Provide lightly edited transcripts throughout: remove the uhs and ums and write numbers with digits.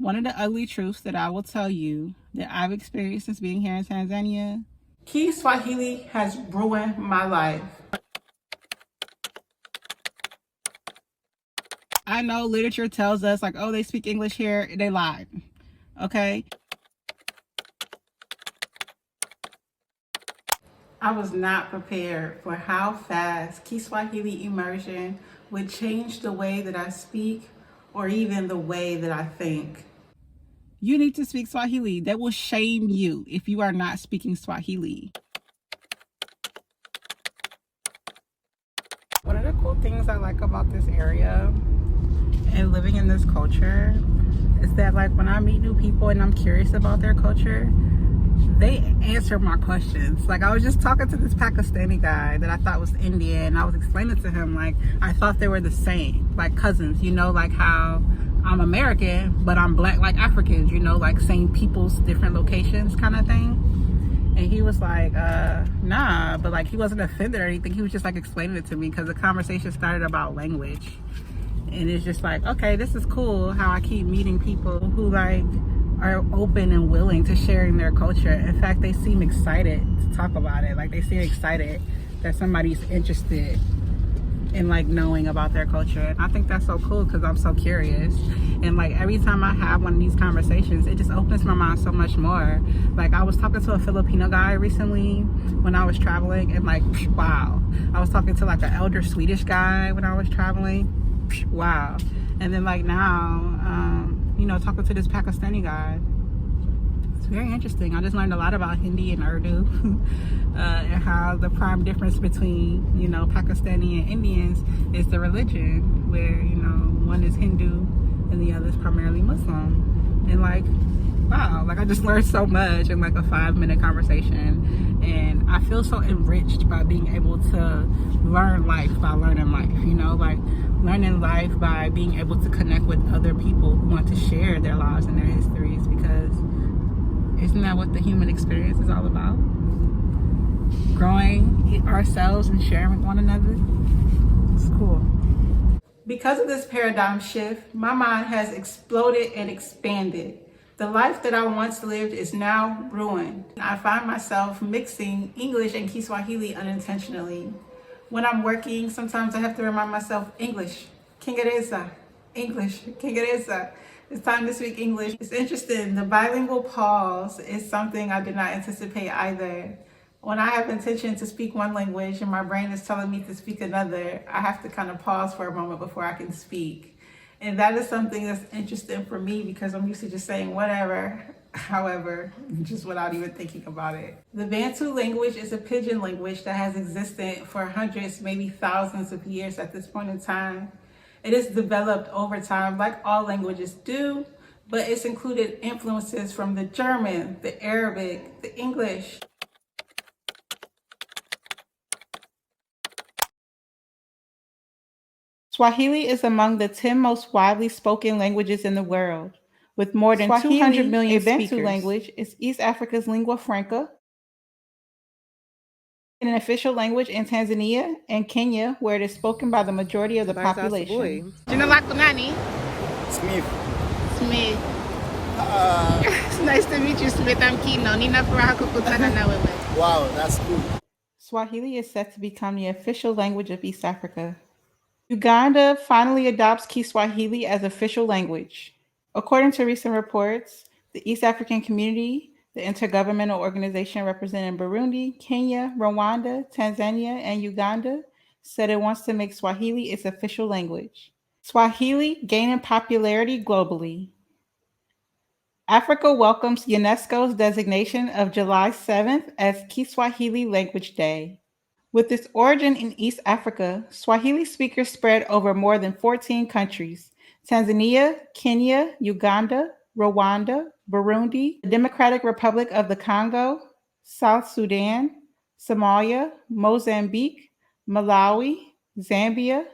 One of the ugly truths that I will tell you that I've experienced since being here in Tanzania. Swahili has ruined my life. I know literature tells us like, oh, they speak English here. They lied. Okay. I was not prepared for how fast Kiswahili immersion would change the way that I speak or even the way that I think. You need to speak Swahili. That will shame you if you are not speaking Swahili. One of the cool things I like about this area and living in this culture is that like when I meet new people and I'm curious about their culture, they answer my questions. Like I was just talking to this Pakistani guy that I thought was Indian, and I was explaining to him like I thought they were the same, like cousins, you know, like how I'm American but I'm black like Africans, you know, like same people's different locations kind of thing. And he was like, nah, but like he wasn't offended or anything. He was just like explaining it to me because the conversation started about language. And it's just like, okay, this is cool how I keep meeting people who like are open and willing to sharing their culture. In fact, they seem excited to talk about it. Like they seem excited that somebody's interested in like knowing about their culture. And I think that's so cool because I'm so curious. And like every time I have one of these conversations, it just opens my mind so much more. Like I was talking to a Filipino guy recently when I was traveling, and like, wow. I was talking to like an elder Swedish guy when I was traveling. Wow. And then like now, you know, talking to this Pakistani guy. It's very interesting. I just learned a lot about Hindi and Urdu and how the prime difference between, you know, Pakistani and Indians is the religion, where, you know, one is Hindu and the other is primarily Muslim. And like, wow, like I just learned so much in like a 5-minute conversation. And I feel so enriched by being able to learn life by learning life, you know, like learning life by being able to connect with other people who want to share their lives and their histories, because isn't that what the human experience is all about? Growing ourselves and sharing with one another. It's cool. Because of this paradigm shift, my mind has exploded and expanded. The life that I once lived is now ruined. I find myself mixing English and Kiswahili unintentionally. When I'm working, sometimes I have to remind myself English, Kiingereza, English, Kiingereza. It's time to speak English. It's interesting. The bilingual pause is something I did not anticipate either. When I have intention to speak one language and my brain is telling me to speak another, I have to kind of pause for a moment before I can speak. And that is something that's interesting for me because I'm used to just saying whatever, however, just without even thinking about it. The Bantu language is a pidgin language that has existed for hundreds, maybe thousands of years at this point in time. It is developed over time, like all languages do, but it's included influences from the German, the Arabic, the English. Swahili is among the 10 most widely spoken languages in the world, with more than 200 million speakers. A Bantu language is East Africa's lingua franca, an official language in Tanzania and Kenya, where it is spoken by the majority of the population. Jina lako nani? Smith. Smith. It's nice to meet you, Smith. I'm Kino. Nina furaha kukutana na wewe. Wow, that's cool. Swahili is set to become the official language of East Africa. Uganda finally adopts Kiswahili as official language. According to recent reports, the East African Community, the intergovernmental organization representing Burundi, Kenya, Rwanda, Tanzania, and Uganda, said it wants to make Swahili its official language. Swahili gaining popularity globally. Africa welcomes UNESCO's designation of July 7th as Kiswahili Language Day. With its origin in East Africa, Swahili speakers spread over more than 14 countries: Tanzania, Kenya, Uganda, Rwanda, Burundi, the Democratic Republic of the Congo, South Sudan, Somalia, Mozambique, Malawi, Zambia,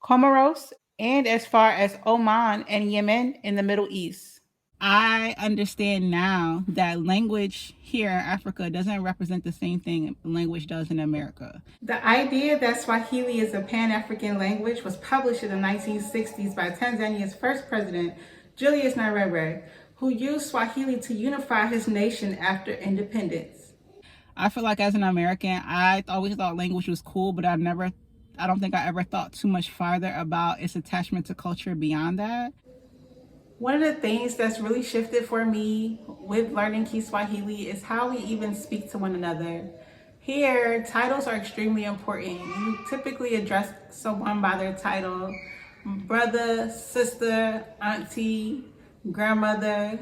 Comoros, and as far as Oman and Yemen in the Middle East. I understand now that language here in Africa doesn't represent the same thing language does in America. The idea that Swahili is a Pan-African language was published in the 1960s by Tanzania's first president, Julius Nyerere, who used Swahili to unify his nation after independence. I feel like as an American, I always thought language was cool, but I don't think I ever thought too much farther about its attachment to culture beyond that. One of the things that's really shifted for me with learning Kiswahili is how we even speak to one another. Here, titles are extremely important. You typically address someone by their title: brother, sister, auntie, grandmother,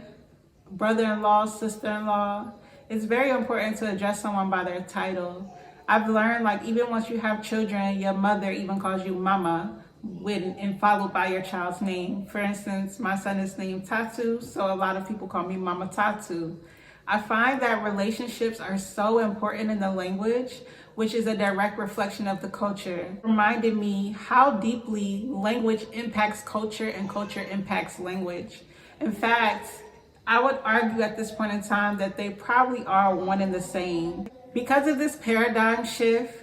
brother-in-law, sister-in-law. It's very important to address someone by their title. I've learned, like, even once you have children, your mother even calls you mama and followed by your child's name. For instance, my son is named Tatu, so a lot of people call me Mama Tatu. I find that relationships are so important in the language, which is a direct reflection of the culture. It reminded me how deeply language impacts culture and culture impacts language. In fact, I would argue at this point in time that they probably are one and the same. Because of this paradigm shift,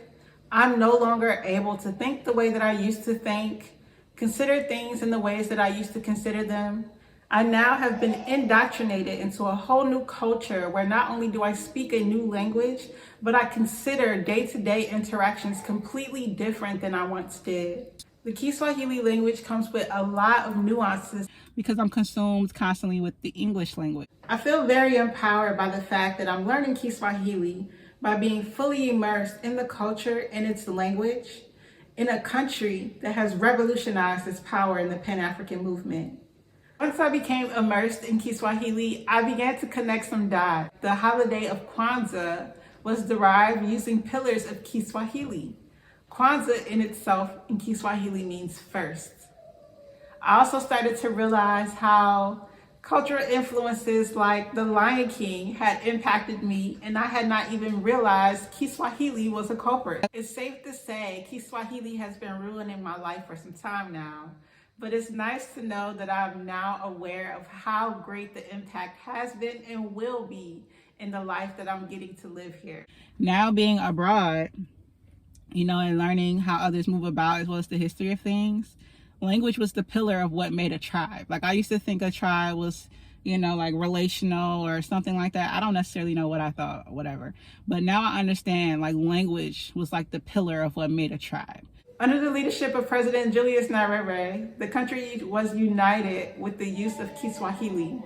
I'm no longer able to think the way that I used to think, consider things in the ways that I used to consider them. I now have been indoctrinated into a whole new culture where not only do I speak a new language, but I consider day-to-day interactions completely different than I once did. The Kiswahili language comes with a lot of nuances Because I'm consumed constantly with the English language. I feel very empowered by the fact that I'm learning Kiswahili by being fully immersed in the culture and its language in a country that has revolutionized its power in the Pan-African movement. Once I became immersed in Kiswahili, I began to connect some dots. The holiday of Kwanzaa was derived using pillars of Kiswahili. Kwanzaa in itself in Kiswahili means first. I also started to realize how cultural influences like The Lion King had impacted me, and I had not even realized Kiswahili was a culprit. It's safe to say Kiswahili has been ruining my life for some time now, but it's nice to know that I'm now aware of how great the impact has been and will be in the life that I'm getting to live here. Now being abroad, and learning how others move about as well as the history of things, language was the pillar of what made a tribe. Like, I used to think a tribe was, like relational or something like that. I don't necessarily know what I thought or whatever. But now I understand, like, language was like the pillar of what made a tribe. Under the leadership of President Julius Nyerere, the country was united with the use of Kiswahili.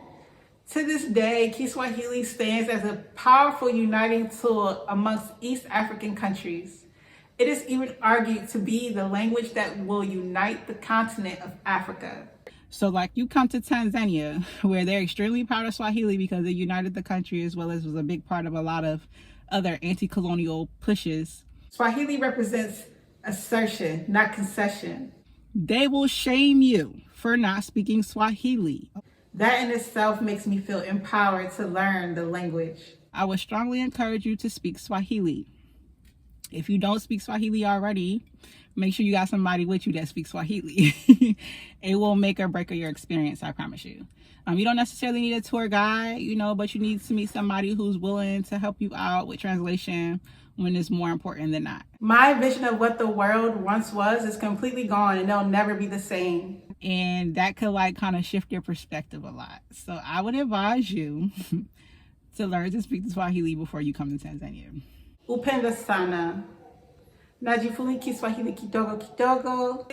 To this day, Kiswahili stands as a powerful uniting tool amongst East African countries. It is even argued to be the language that will unite the continent of Africa. So, like, you come to Tanzania, where they're extremely proud of Swahili because it united the country as well as was a big part of a lot of other anti-colonial pushes. Swahili represents assertion, not concession. They will shame you for not speaking Swahili. That in itself makes me feel empowered to learn the language. I would strongly encourage you to speak Swahili. If you don't speak Swahili already, make sure you got somebody with you that speaks Swahili. It will make or break your experience, I promise you. You don't necessarily need a tour guide, but you need to meet somebody who's willing to help you out with translation when it's more important than not. My vision of what the world once was is completely gone, and it'll never be the same. And that could kind of shift your perspective a lot. So I would advise you to learn to speak Swahili before you come to Tanzania. Upenda sana. Najifunza Kiswahili kidogo kidogo.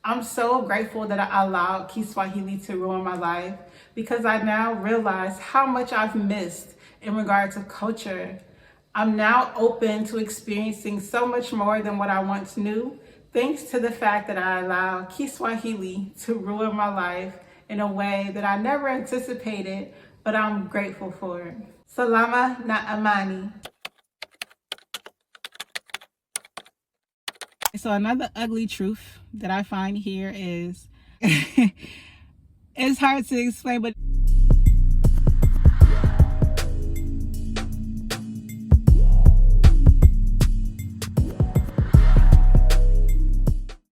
I'm so grateful that I allowed Kiswahili to ruin my life, because I now realize how much I've missed in regard to culture. I'm now open to experiencing so much more than what I once knew, thanks to the fact that I allowed Kiswahili to ruin my life in a way that I never anticipated, but I'm grateful for it. Salama na amani. So another ugly truth that I find here is, it's hard to explain, but